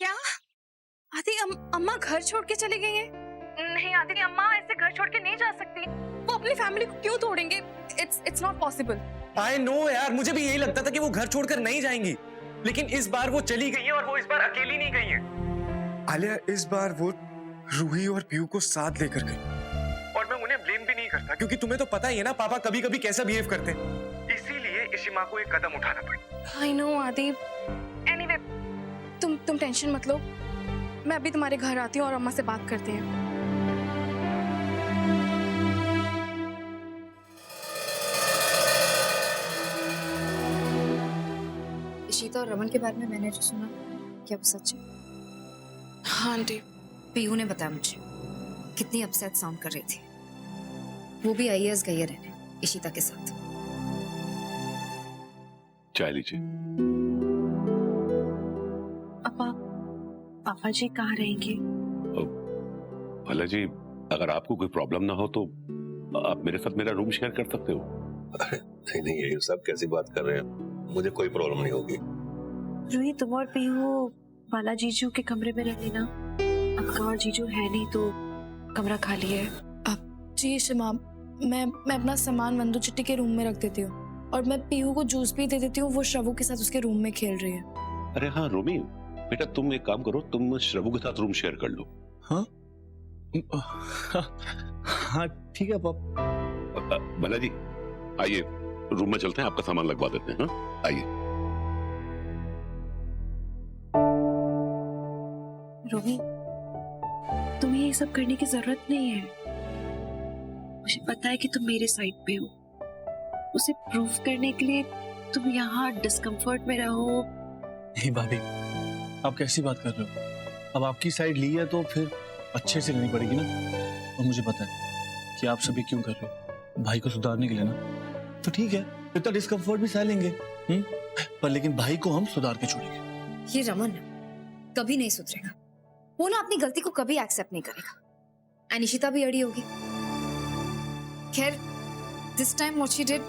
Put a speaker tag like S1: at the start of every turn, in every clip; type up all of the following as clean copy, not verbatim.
S1: क्या आदि अम्मा घर छोड़ के चली गई हैं? नहीं आदि, अम्मा ऐसे घर छोड़ के नहीं जा सकती। वो अपनी फैमिली को क्यों तोड़ेंगे? It's not possible.
S2: I know यार, मुझे भी यही लगता था कि वो घर छोड़कर नहीं जाएंगी, लेकिन इस बार वो चली गई है और वो इस बार अकेली नहीं गई है।
S3: आलिया, इस बार वो रूही और पीयू को साथ लेकर गई।
S2: और मैं उन्हें ब्लेम भी नहीं करता, क्योंकि तुम्हें तो पता ही है ना पापा कभी कभी कैसा बिहेव करते हैं। इसीलिए इशिमा को एक कदम उठाना पड़ा।
S1: आई नो आदि। एनीवे, तुम टेंशन मत लो, मैं अभी तुम्हारे घर आती हूँ और अम्मा से बात करते हैं।
S4: इशिता और रमन के बारे में मैंने जो सुना, क्या वो सच है?
S1: हाँ आंटी।
S4: पीयू ने बताया मुझे कितनी अपसेट साउंड कर रही थी। वो भी आईएएस गई है रहने इशिता के साथ।
S5: चाय लीजिए।
S1: पापा जी कहाँ रहेंगे?
S5: भला जी, अगर आपको कोई प्रॉब्लम ना हो तो आप मेरे साथ मेरा रूम शेयर कर सकते हो।
S6: नहीं नहीं, ये सब कैसी बात कर रहे हैं? मुझे कोई प्रॉब्लम नहीं होगी।
S7: रूही, तुम और पीहू बाला जीजू के कमरे में रह लेना। अक्का और जीजू है नहीं तो कमरा खाली है।
S1: जी शिमा, मैं अपना सामान वंदू चिट्टी के रूम में रख देती हूँ और मैं पीहू को जूस भी दे देती हूँ। वो श्रवू के साथ उसके रूम में खेल रही है।
S5: अरे हाँ रोमी, बेटा तुम एक काम करो, तुम श्रवू के साथ रूम शेयर कर लो।
S3: हाँ हाँ ठीक है पाप।
S5: भला जी आइए, रूम में चलते हैं, आपका सामान लगवा देते हैं। हाँ आइए।
S7: रूही, तुम्हें ये सब करने की जरूरत नहीं है। मुझे पता है कि तुम मेरे साइड पे हो। उसे प्रूव करने के लिए तुम यहाँ डिस्कम्फर्ट में रहो।
S3: नहीं भाभी, आप कैसी बात कर रहे हो? अब आपकी साइड ली है तो फिर अच्छे से लेनी पड़ेगी ना। और मुझे पता है कि आप सभी क्यों कर रहे हो, भाई को सुधारने के लिए ना। तो ठीक है, इतना डिस्कम्फर्ट भी सह लेंगे, पर लेकिन भाई को हम सुधार के छोड़ेंगे।
S4: ये रमन कभी नहीं सुधरेगा। वो ना अपनी गलती को कभी एक्सेप्ट नहीं करेगा। एंड इशिता भी अड़ी होगी। खैर, this time what she did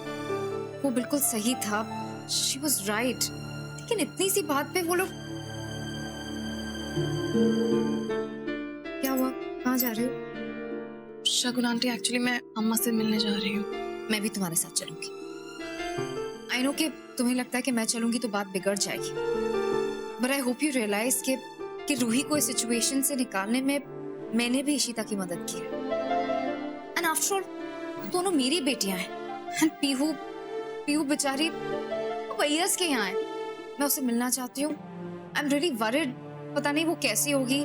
S4: वो बिल्कुल सही था। She was right. लेकिन इतनी सी बात पे वो लोग क्या हुआ? कहाँ जा रहे हो?
S1: शगुन आंटी, एक्चुअली मैं अम्मा से मिलने जा रही हूँ।
S4: मैं भी तुम्हारे साथ चलूंगी। आई नो कि तुम्हें लगता है कि मैं चलूंगी तो बात बिगड़ जाएगी, but I hope you realise कि रूही को इस सिचुएशन से निकालने में मैंने भी इशिता की मदद की है। एंड आफ्टर ऑल दोनों मेरी बेटियां हैं। एंड पीहू बेचारी वैयस के यहाँ है। मैं उसे मिलना चाहती हूँ। आई एम रियली वरिड, पता नहीं वो कैसी होगी।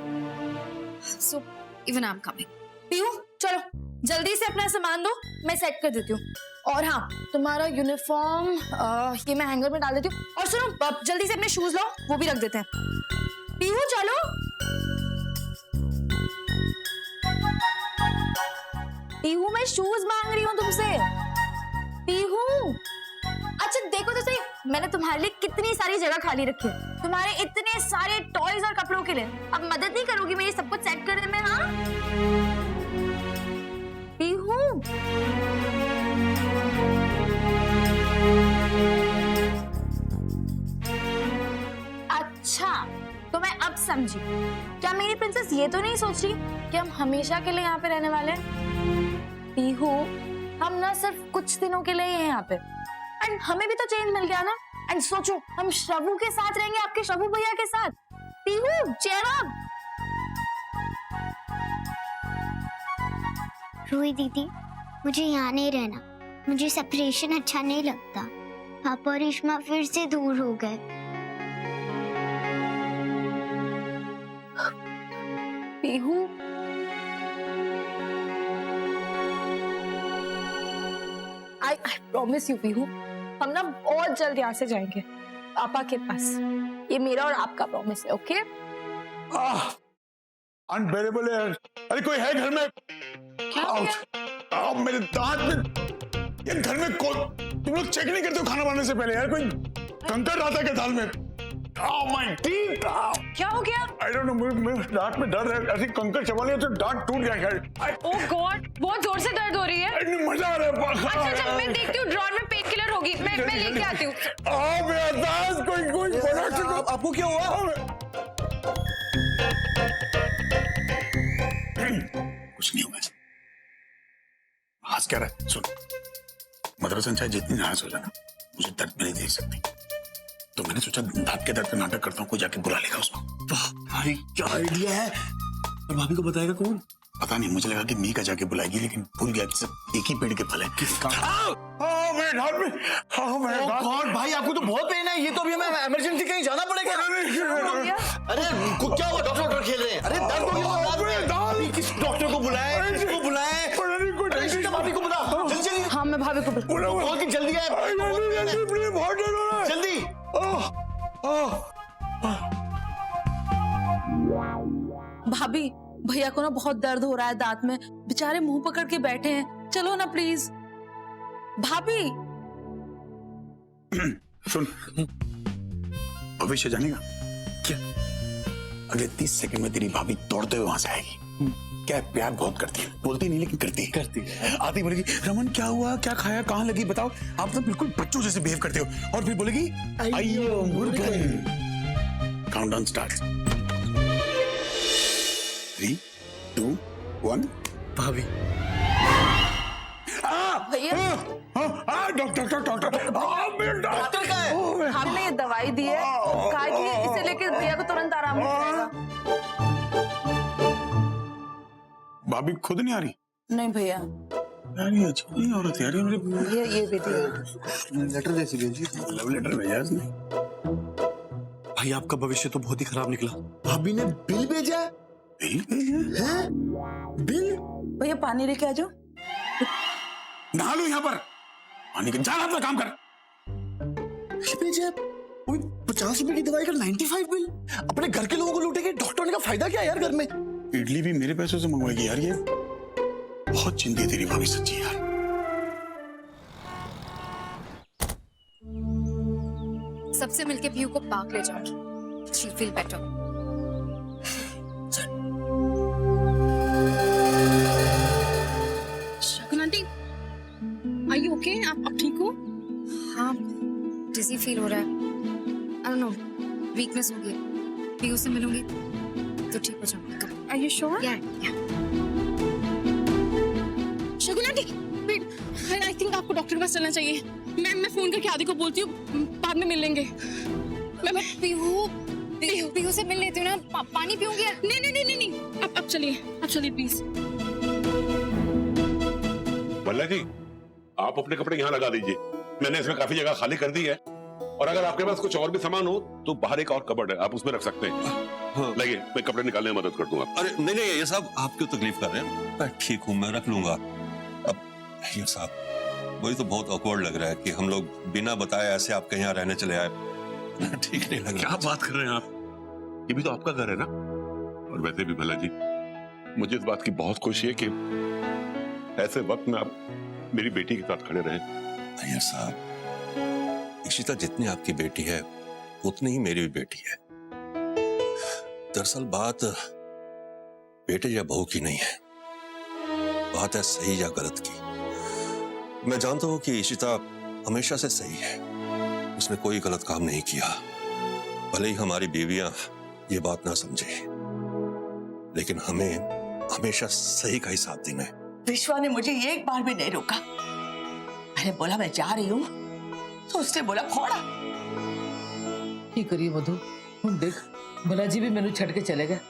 S4: So even I am coming.
S1: Pihu चलो जल्दी से अपना सामान दो, मैं सेट कर देती हूँ। और हाँ, तुम्हारा यूनिफॉर्म ये मैं हैंगर में डाल देती हूँ। और सुनो, जल्दी से अपने शूज लाओ, वो भी रख देते हैं। पीहू चलो। पीहू, मैं शूज मांग रही हूँ तुमसे। पीहू, अच्छा देखो तो सही, मैंने तुम्हारे लिए कितनी सारी जगह खाली रखी है, तुम्हारे इतने सारे टॉयज और कपड़ों के लिए। अब मदद नहीं करोगी मेरी सब कुछ सेट करने में? हाँ पीहू। अच्छा तो मैं अब समझी, क्या मेरी प्रिंसेस ये तो नहीं सोच रही कि हम हमेशा के लिए यहाँ पे रहने वाले हैं? पीहू, हम ना सिर्फ कुछ दिनों के लिए हैं यहाँ पे, एंड हमें भी तो चेंज मिल गया ना। एंड सोचो, हम श्रवू के साथ रहेंगे, आपके श्रवू भैया के साथ। Pihu cheer up.
S8: रूही दीदी, मुझे यहाँ नहीं रहना। मुझे सेपरेशन अच्छा नहीं लगता। पापा और इश्मा फिर से दूर हो गए।
S1: Pihu, I promise you Pihu, हम ना बहुत जल्द यहाँ से जाएंगे पापा के पास। ये मेरा और आपका प्रॉमिस है, ओके?
S3: अनबेरेबल है। अरे कोई है घर में?
S1: क्या
S3: मेरे दांत में। ये घर में तुम लोग चेक नहीं करते हो खाना बनाने से पहले? यार कोई कंकर आता है क्या दाल में? My teeth.
S7: क्या हो गया?
S3: आई डोंट नो, मेरे दांत में दर्द है। ऐसे कंकर चबा लिया तो दांत टूट गया। यार
S7: ओह गॉड, बहुत जोर से दर्द हो रही है।
S3: मजा आ रहा है।
S7: अच्छा मैं देखती हूँ, ड्रॉर में पेन किलर होगी, मैं लेके आती हूँ।
S3: मेरा दांत कोई बना। आपको क्या हुआ?
S9: कुछ नहीं हुआ। हंस क्या रहा है? सुन, मदरसन चाहे जितनी नाराज हो जाना, मुझे दर्द में नहीं देख सकती। तो मैंने सोचा दांत के दर्द पे नाटक करता हूँ, कोई जाके बुला लेगा उसको।
S3: वाह भाई क्या आइडिया है। और भाभी को बताएगा कौन?
S9: पता नहीं, मुझे लगा कि मीका जाके बुलाएगी, लेकिन भूल गया कि सब एक ही पेड़ के फल है।
S3: किसका?
S10: गॉड भाई, आपको तो बहुत पेन है। ये तो अभी हमें इमरजेंसी कहीं जाना पड़ेगा। अरे क्या हुआ? डॉक्टर खेल रहे हैं। अरे दर्द हो गया। किस डॉक्टर को बुलाए? किसको बुलाए? भाभी को बुला जल्दी।
S1: हाँ मैं भाभी को
S10: बहुत ही जल्दी है। जल्दी।
S1: भाभी भैया को ना बहुत दर्द हो रहा है दांत में, बेचारे मुंह पकड़ के बैठे हैं, चलो ना प्लीज। भाभी
S9: सुन, भविष्य जानेगा क्या? अगले 30 सेकंड में तेरी भाभी दौड़ते हुए वहां से आएगी। क्या है, प्यार बहुत करती है, बोलती नहीं लेकिन करती है। आती बोलेगी रमन क्या हुआ, क्या खाया, कहाँ लगी बताओ। आप तो बिल्कुल बच्चों जैसे बिहेव करते हो। और फिर बोलेगी आइयो मुर्गन। Countdown start. 3, 2, 1।
S3: भाभी
S1: भैया
S10: डॉक्टर का है।
S1: हमने ये दवाई दी है, कहा कि इसे लेके भैया को तुरंत आराम हो जाएगा।
S9: भाभी खुद नहीं आ रही?
S1: नहीं भैया,
S9: यार ये अच्छी नहीं औरत यार।
S1: ये भी दिया।
S3: लेटर जैसी भेजी।
S9: लव लेटर भेजा इसने।
S3: भाई आपका भविष्य तो बहुत ही खराब निकला।
S10: भाभी ने बिल भेजा है।
S9: बिल?
S10: बिल?
S1: भैया पानी लेके आ जाओ।
S9: नहा लो यहाँ पर। पानी के जाना अपना काम कर।
S10: भेजा 50 रुपए की दवाई का 95 बिल। अपने घर के लोगों को लूटेंगे। डॉक्टर होने का फायदा क्या यार घर में?
S9: इडली भी मेरे पैसों से मंगवाएगी यार। ये बहुत चिंती है तेरी भाभी, सच्ची यार।
S4: सबसे मिलके पीयू को पार्क ले जाऊंगी। She'll feel better.
S7: Shagun aunty, are you okay? आप ठीक हो?
S4: हाँ, डिजी फील हो रहा है। I don't know, वीकनेस हो गई। पीयू से मिलूंगी तो ठीक हो जाऊंगी।
S7: Are you sure?
S4: Yeah.
S7: Shagun aunty, wait, I think आपको डॉक्टर के पास चलना चाहिए। मैं फोन करके आदि को बोलती हूँ, बाद में मिल लेंगे। मैं
S4: पीयू से मिल लेती हूँ ना। पानी पीऊंगी?
S7: नहीं। अब चलिए प्लीज।
S5: भल्ला जी, आप अपने कपड़े यहाँ लगा दीजिए। मैंने इसमें काफी जगह खाली कर दी है। और अगर आपके पास कुछ और भी सामान हो तो बाहर एक और कबर्ड है, आप उसमें रख सकते हैं।
S6: हाँ।
S5: लगे मैं कपड़े निकालने में मदद कर दूंगा।
S6: अरे नहीं ये साहब आप क्यों तकलीफ कर रहे हैं? मैं ठीक हूँ, मैं रख लूंगा। अब ये साहब वही तो बहुत ऑकवर्ड लग रहा है कि हम लोग बिना बताए ऐसे आपके यहाँ रहने चले आए। ठीक नहीं लग रहा।
S5: क्या बात कर रहे हैं आप? ये भी तो आपका घर है ना। और वैसे भी भला जी, मुझे इस बात की बहुत खुशी है कि ऐसे वक्त में आप मेरी बेटी के साथ खड़े रहे।
S6: अय्यर साहब, इशिता जितनी आपकी बेटी है उतनी ही मेरी भी बेटी है। दरअसल बात बेटे या बहू की नहीं है, बात है सही या गलत की। मैं जानता हूं कि इशिता हमेशा से सही है, उसने कोई गलत काम नहीं किया। भले ही हमारी बीवियां ये बात ना समझे, लेकिन हमें हमेशा सही का ही साथ देना है।
S11: विश्वा ने मुझे एक बार भी नहीं रोका। मैंने बोला मैं जा रही हूँ तो उसने बोला खोड़ा।
S12: की करिए मधु, हम देख भला जी भी मैंने छड़ के चले गए।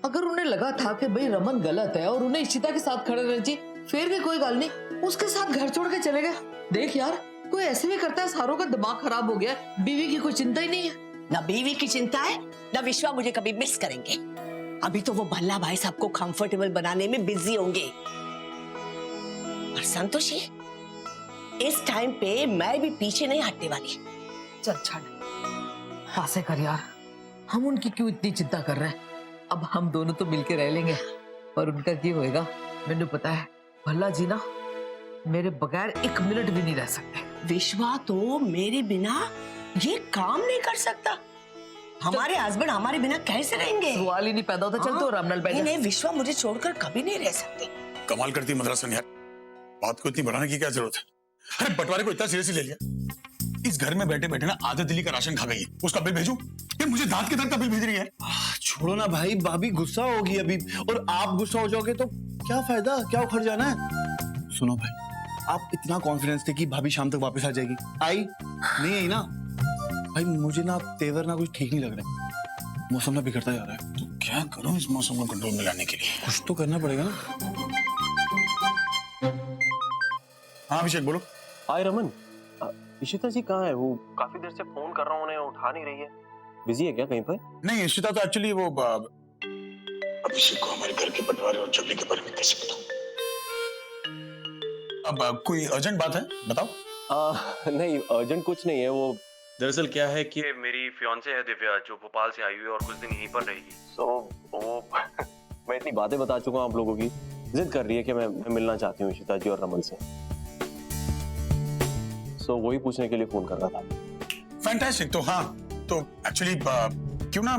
S12: अगर उन्हें लगा था कि भाई रमन गलत है और उन्हें इशिता के साथ खड़े रहना चाहिए, फिर भी कोई गल नहीं, उसके साथ घर छोड़ के चले गए। देख यार, कोई ऐसे भी करता है। सारों का दिमाग खराब हो गया, बीवी की कोई चिंता ही नहीं है।
S11: ना बीवी की चिंता है, ना विश्वा मुझे कभी मिस करेंगे। अभी तो वो भल्ला भाई सबको कंफर्टेबल बनाने में बिजी होंगे। और संतोषी, इस टाइम पे मैं भी पीछे नहीं हटने वाली।
S12: चल छड़, ऐसे कर यार, हम उनकी क्यों इतनी चिंता कर रहे हैं? अब हम दोनों तो मिलके रह लेंगे, पर उनका क्या होएगा मैंने पता है। भल्ला जी ना मेरे बगैर एक मिनट भी नहीं रह सकते।
S11: विश्वा तो मेरे बिना ये काम नहीं कर सकता। हमारे हस्बैंड हमारे बिना कैसे रहेंगे?
S12: सवाल ही नहीं पैदा होता। चल तो रामलाल बैठ।
S11: नहीं, विश्वा मुझे छोड़कर कभी नहीं रह सकती।
S9: कमाल करती मदरसन यार, बात को इतनी बढ़ाने की क्या जरूरत है? अरे बंटवारे को इतना सीरियसली ले लिया। इस घर में बैठे बैठे ना आधा दिल्ली का राशन खा गई है। उसका बिल भेजूं? ये मुझे दांत के दर्द का बिल भेज रही है। छोड़ो ना भाई, भाभी गुस्सा होगी अभी, और आप गुस्सा हो जाओगे तो क्या फायदा, क्या उखड़ जाना है। सुनो भाई, आप इतना कॉन्फिडेंस थे कि भाभी शाम तक वापस आ जाएगी, आई नहीं आई ना। भाई मुझे ना तेवर ना कुछ ठीक नहीं लग रहा, मौसम ना बिगड़ता जा रहा है। तो क्या करूं इस मौसम को कंट्रोल में लाने के लिए? कुछ तो करना पड़ेगा ना। हाँ अभिषेक बोलो।
S13: हाय रमन, इशिता जी कहाँ है? वो काफी देर से फोन कर रहा हूँ, उन्हें उठा नहीं रही है। बिजी है क्या कहीं पर?
S9: नहीं, इशिता तो एक्चुअली वो अभिषेक को हमारे घर के बंटवारे और झगड़े के बारे में कैसे बताऊं? अब कोई अर्जेंट बात है बताओ।
S13: नहीं अर्जेंट कुछ नहीं है। वो
S2: दरअसल क्या है कि
S13: मेरी फियांसे है दिव्या, जो भोपाल से आई हुई है और कुछ दिन यहीं पर रहेगी। वो मैं इतनी बातें बता चुका हूँ आप लोगों की, जिद कर रही है कि मैं मिलना चाहती हूँ इशिता जी और रमन से। वही पूछने के लिए फोन कर रहा था।
S9: फैंटास्टिक। तो हाँ, तो एक्चुअली क्यों ना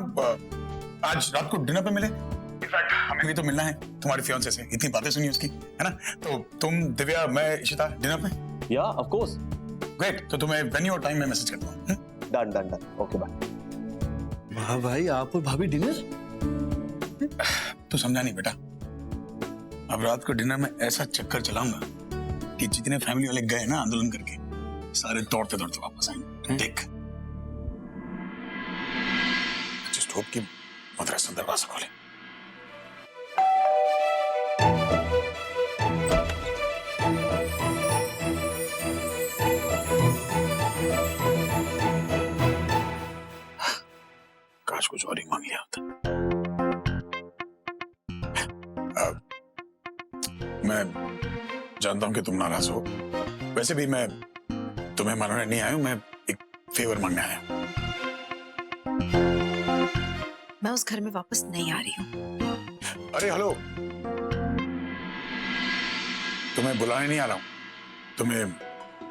S9: आज रात को डिनर पे मिले। इनफैक्ट हमें भी तो मिलना है तुम्हारी फियांसे से, इतनी बातें सुनी उसकी, है ना। तो तुम, दिव्या, मैं, इशिता डिनर पे।
S13: या ऑफ कोर्स।
S9: ग्रेट। तो तुम्हें वेन्यू और टाइम में मैसेज करता हूँ।
S13: Done done done, okay bye.
S3: वाह भाई, आप और भाभी डिनर?
S9: तो समझा नहीं बेटा, अब रात को डिनर में ऐसा चक्कर चलाऊंगा कि जितने फैमिली वाले गए ना आंदोलन करके, सारे दौड़ते दौड़ते वापस आएंगे। देख, जस्ट होप कि मद्रास दरवाजा खोले। काश कुछ और ही मांग लिया होता। मैं जानता हूं कि तुम नाराज हो, वैसे भी मैं तुम्हें मनाने नहीं आया हूं, मैं एक फेवर मांगने आया हूं।
S7: मैं उस घर में वापस नहीं आ रही हूँ।
S9: अरे हेलो, तुम्हें बुलाने नहीं आ रहा हूं, तुम्हें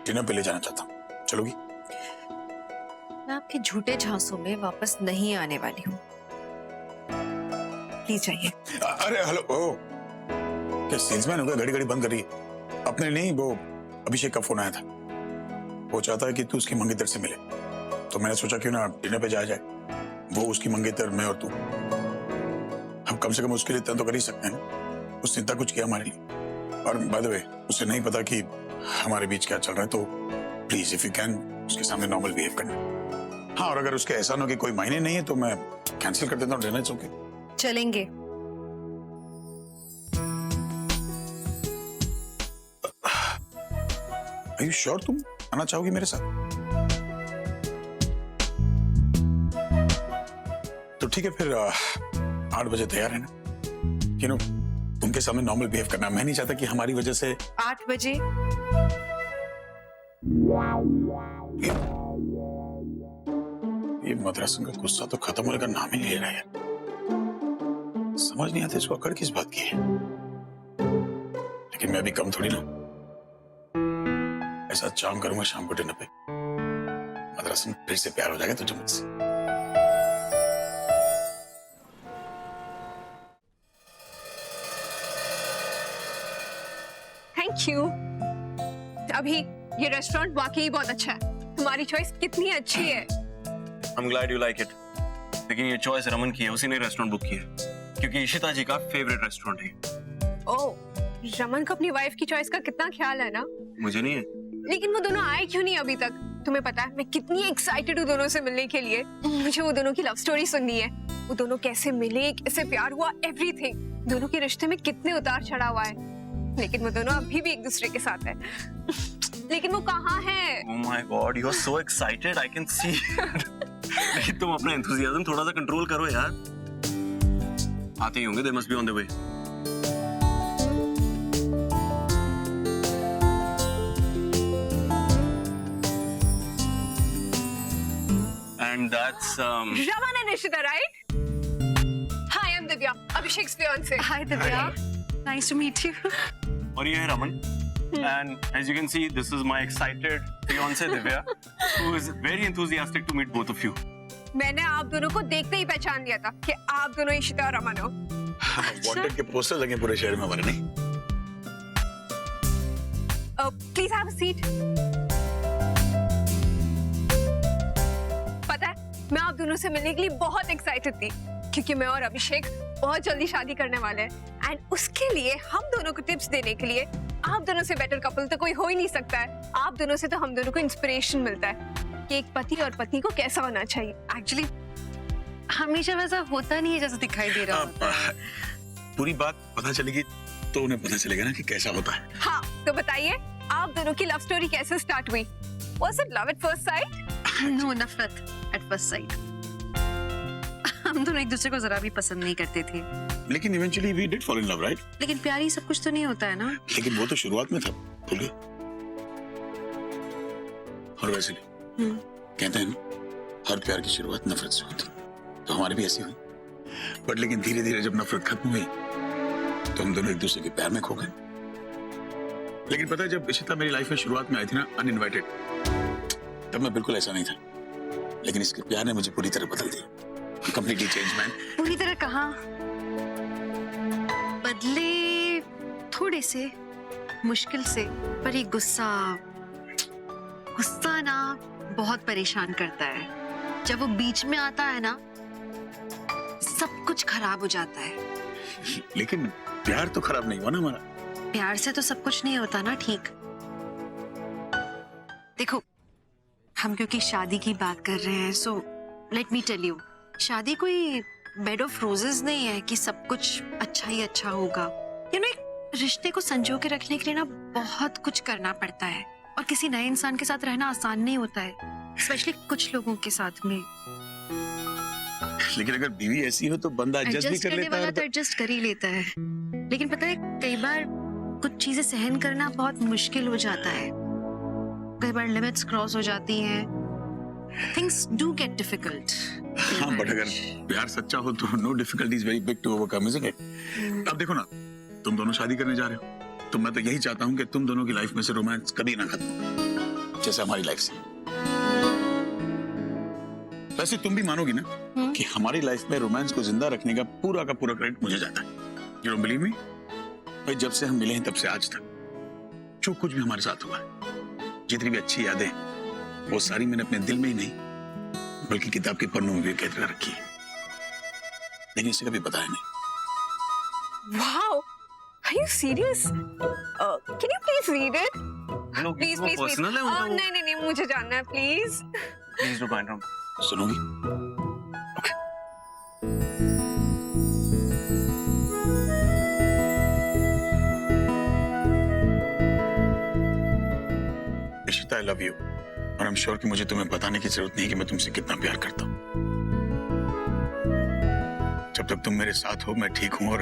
S9: डिनर पे ले जाना चाहता हूं, चलोगी?
S7: मैं आपके झूठे झांसों में वापस नहीं आने वाली हूँ, प्लीज जाइए।
S9: अरे हेलो, ओ क्या सेल्समैन हो गया, घड़ी घड़ी बंद कर रही है? अपने नहीं, वो अभिषेक का फोन आया था, वो चाहता है कि तू उसकी मंगेतर से मिले, तो मैंने सोचा क्यों ना डिनर पे जाया जाए, वो उसकी मंगेतर, मैं और तू। हम कम से कम उसके लिए इतना तो कर ही सकते हैं ना, उसने इतना कुछ किया हमारे लिए। और बाय द वे, उसे नहीं पता कि हमारे बीच क्या चल रहा है, तो प्लीज इफ यू कैन उसके सामने नॉर्मल बिहेव करना। हाँ, और अगर उसके एहसानों की कोई मायने नहीं है तो मैं कैंसिल कर देता हूँ डिनर। It's okay.
S7: चलेंगे।
S9: Are you sure तुम आना चाहोगी मेरे साथ? तो ठीक है फिर 8 बजे तैयार है ना? You know, उनके सामने नॉर्मल बिहेव करना, मैं नहीं चाहता कि हमारी वजह से।
S7: 8 बजे?
S9: ये मद्रासन का गुस्सा तो खत्म होने का नाम ही नहीं ले रहा है। समझ नहीं आता इसको अकड़ किस बात की है, लेकिन मैं भी कम थोड़ी ना। ऐसा चाम करूंगा शाम को डिनर पे, मद्रासन फिर से प्यार हो जाएगा तुझे मुझसे।
S14: Thank you. अभी ये रेस्टोरेंट वाकई बहुत अच्छा है, तुम्हारी चॉइस कितनी अच्छी है।
S13: I'm glad you like it. लेकिन ये चॉइस रमन की है, उसी ने रेस्टोरेंट बुक किया है, क्योंकि इशिता जी का फेवरेट रेस्टोरेंट है।
S14: ओह, रमन को अपनी वाइफ की चॉइस का कितना ख्याल है ना।
S13: मुझे नहीं है।
S14: लेकिन वो दोनों आए क्यों नहीं अभी तक? तुम्हें पता है मैं कितनी एक्साइटेड हूँ दोनों से मिलने के लिए। मुझे वो दोनों की लव स्टोरी सुननी है, वो दोनों कैसे मिले, कैसे प्यार हुआ, एवरीथिंग। दोनों के रिश्ते में कितने उतार चढ़ाव आए, लेकिन वो दोनों अभी भी एक दूसरे के साथ है। लेकिन वो कहाँ है?
S13: Oh my God, you are so excited, I can see. लेकिन तुम अपना enthusiasm थोड़ा सा कंट्रोल करो यार। आते ही होंगे, they must be on the way. And that's
S14: Raman and Ishita, right? Hi, I'm Divya, Abhishek's fiance.
S7: Hi Divya, nice to meet you.
S13: और ये है Raman. And as you can see, this is my excited fiance Divya, who is very enthusiastic to meet both of you.
S14: मैंने आप दोनों को देखते ही पहचान लिया था कि आप दोनों इशिता और रमन हो।
S9: वांटेड के पोस्टर लगे पूरे शहर में हमारे, नहीं?
S14: Please have a seat. पता है, मैं आप दोनों से मिलने के लिए बहुत एक्साइटेड थी। क्योंकि मैं और अभिषेक बहुत जल्दी शादी करने वाले हैं एंड उसके लिए हम दोनों को टिप्स देने के लिए आप दोनों से बेटर कपल तो कोई हो ही नहीं सकता है। आप दोनों से तो हम दोनों को इंस्पिरेशन मिलता है कि एक पति और पत्नी को कैसा होना चाहिए।
S7: एक्चुअली हमेशा वैसा होता नहीं है जैसा दिखाई दे रहा होता है।
S9: पूरी बात पता चलेगी तो उन्हें पता चलेगा ना कि कैसा होता है।
S14: हाँ तो बताइए आप दोनों की लव स्टोरी कैसे स्टार्ट हुई? Was it love at first sight?
S7: No, नफरत एट फर्स्ट साइट। हम दोनों एक दूसरे को जरा भी पसंद नहीं करते थे,
S9: लेकिन eventually we did fall in love, right?
S7: लेकिन प्यार ही सब कुछ तो नहीं होता है ना।
S9: लेकिन वो तो शुरुआत में था, भूल गए? और वैसे भी कहते हैं ना, हर प्यार की शुरुआत नफरत से होती, तो हमारी भी ऐसी हुई। बट लेकिन धीरे धीरे जब नफरत खत्म हुई तो हम दोनों एक दूसरे के प्यार में खो गए। लेकिन पता है, जब इशिता मेरी लाइफ में शुरुआत में आई थी ना, अनइनवाइटेड, तब मैं बिल्कुल ऐसा नहीं था। लेकिन इसके प्यार ने मुझे पूरी तरह बदल दिया। Completely change man.
S7: पूरी तरह कहाँ, बदले थोड़े से, मुश्किल से। पर ये गुस्सा ना बहुत परेशान करता है। जब वो बीच में आता है ना, सब कुछ खराब हो जाता है।
S9: लेकिन प्यार तो खराब नहीं हुआ ना हमारा।
S7: प्यार से तो सब कुछ नहीं होता ना ठीक। देखो, हम क्योंकि शादी की बात कर रहे हैं, so let me tell you, शादी कोई बेड ऑफ रोजेस नहीं है कि सब कुछ अच्छा ही अच्छा होगा। एक रिश्ते को संजो के रखने के लिए ना बहुत कुछ करना पड़ता है, और किसी नए इंसान के साथ रहना आसान नहीं होता है, स्पेशली कुछ लोगों के साथ में।
S9: लेकिन अगर बीवी ऐसी हो तो बंदा एडजस्ट भी कर लेता है।
S7: तो एडजस्ट कर ही लेता है। लेकिन पता है, कई बार कुछ चीजें सहन करना बहुत मुश्किल हो जाता है। कई बार लिमिट्स क्रॉस हो जाती हैं। Things do get difficult.
S9: हाँ, बट अगर प्यार सच्चा हो तो no difficulties very big to overcome, isn't it? अब देखो ना, तुम दोनों शादी करने जा रहे हो, तो मैं तो यही चाहता हूँ कि तुम दोनों की लाइफ में से रोमांस कभी ना खत्म हो, जैसे हमारी लाइफ से। वैसे तुम भी मानोगी ना कि हमारी लाइफ में रोमांस को जिंदा रखने का पूरा क्रेडिट मुझे जाता है। You don't believe me? भाई, जब से हम मिले हैं तब से आज तक जो कुछ भी हमारे साथ हुआ है, जितनी भी अच्छी यादें, वो सारी मैंने अपने दिल में ही नहीं बल्कि किताब के पन्नों में भी कैद कर रखी है। लेकिन इसे कभी बताया नहीं।
S14: Wow, are you serious? Can you please read it? Please. नहीं, मुझे जानना है, please.
S13: Please do kind of.
S9: सुनोगी? Okay. Ishita, I love you. और I'm sure कि मुझे तुम्हें बताने की जरूरत नहीं कि मैं तुमसे कितना प्यार करता हूँ। जब तक तुम मेरे साथ हो मैं ठीक हूं, और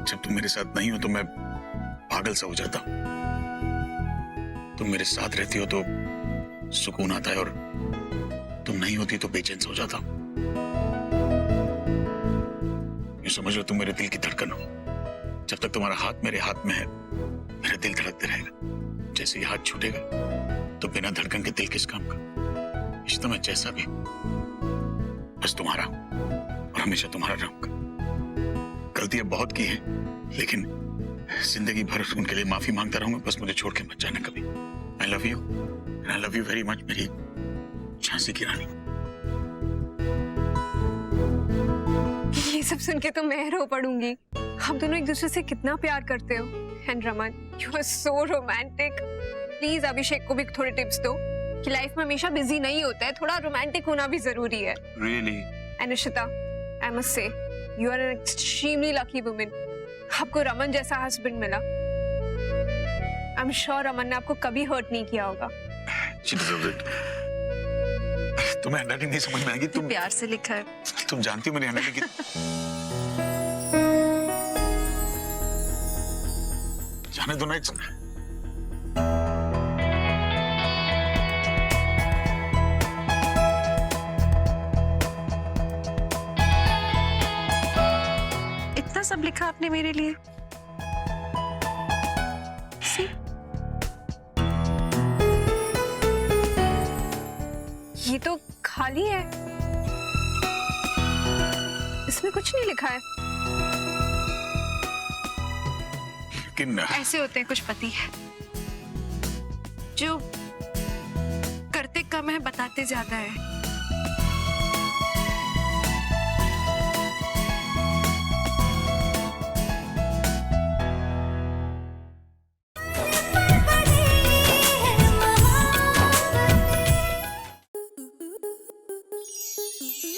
S9: जब तुम मेरे साथ नहीं हो तो मैं पागल सा हो जाता हूं। तुम मेरे साथ रहती हो तो सुकून आता है, और तुम नहीं होती तो बेचैन सा हो जाता हूं। ये समझ लो, तुम मेरे दिल की धड़कन हो। जब तक तुम्हारा हाथ मेरे हाथ में है, मेरा दिल धड़कते रहेगा। जैसे ही हाथ छूटेगा तो बिना धड़कन के दिल किस काम का? इश्ता, मैं जैसा भी बस तुम्हारा और हमेशा तुम्हारा रहूंगा। गलतियां बहुत की है, लेकिन जिंदगी भर उनके लिए माफी मांगता रहूंगा। बस मुझे छोड़ के मत जाना कभी। I love you, I love you very much, मेरी झांसी की रानी।
S14: ये सब सुन के तो मैं रो पड़ूंगी। हम दोनों एक दूसरे से कितना प्यार करते हो। And Raman, you are so romantic. Please Abhishek को भी थोड़े टिप्स दो कि लाइफ में हमेशा बिजी नहीं होता है, थोड़ा रोमांटिक होना भी जरूरी है।
S13: Really?
S14: And Ishita, I must say you are an extremely lucky woman. आपको रमन जैसा हस्बैंड मिला। आई एम श्योर रमन ने आपको कभी हर्ट नहीं किया होगा।
S9: तुम्हें हैंडराइटिंग नहीं समझ में आएगी। तुम
S7: प्यार से लिखा है।
S9: तुम जानती हो मेरी हैंडराइटिंग जाने दो ना।
S7: इतना सब लिखा आपने मेरे लिए। See?
S14: ये तो खाली है, इसमें कुछ नहीं लिखा है।
S9: लेकिन
S7: ऐसे होते हैं कुछ पति जो करते कम है, बताते ज्यादा है।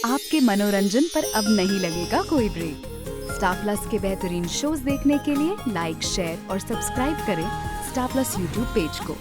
S15: आपके मनोरंजन पर अब नहीं लगेगा कोई ब्रेक। स्टार प्लस के बेहतरीन शोज देखने के लिए लाइक, शेयर और सब्सक्राइब करें स्टार प्लस यूट्यूब पेज को।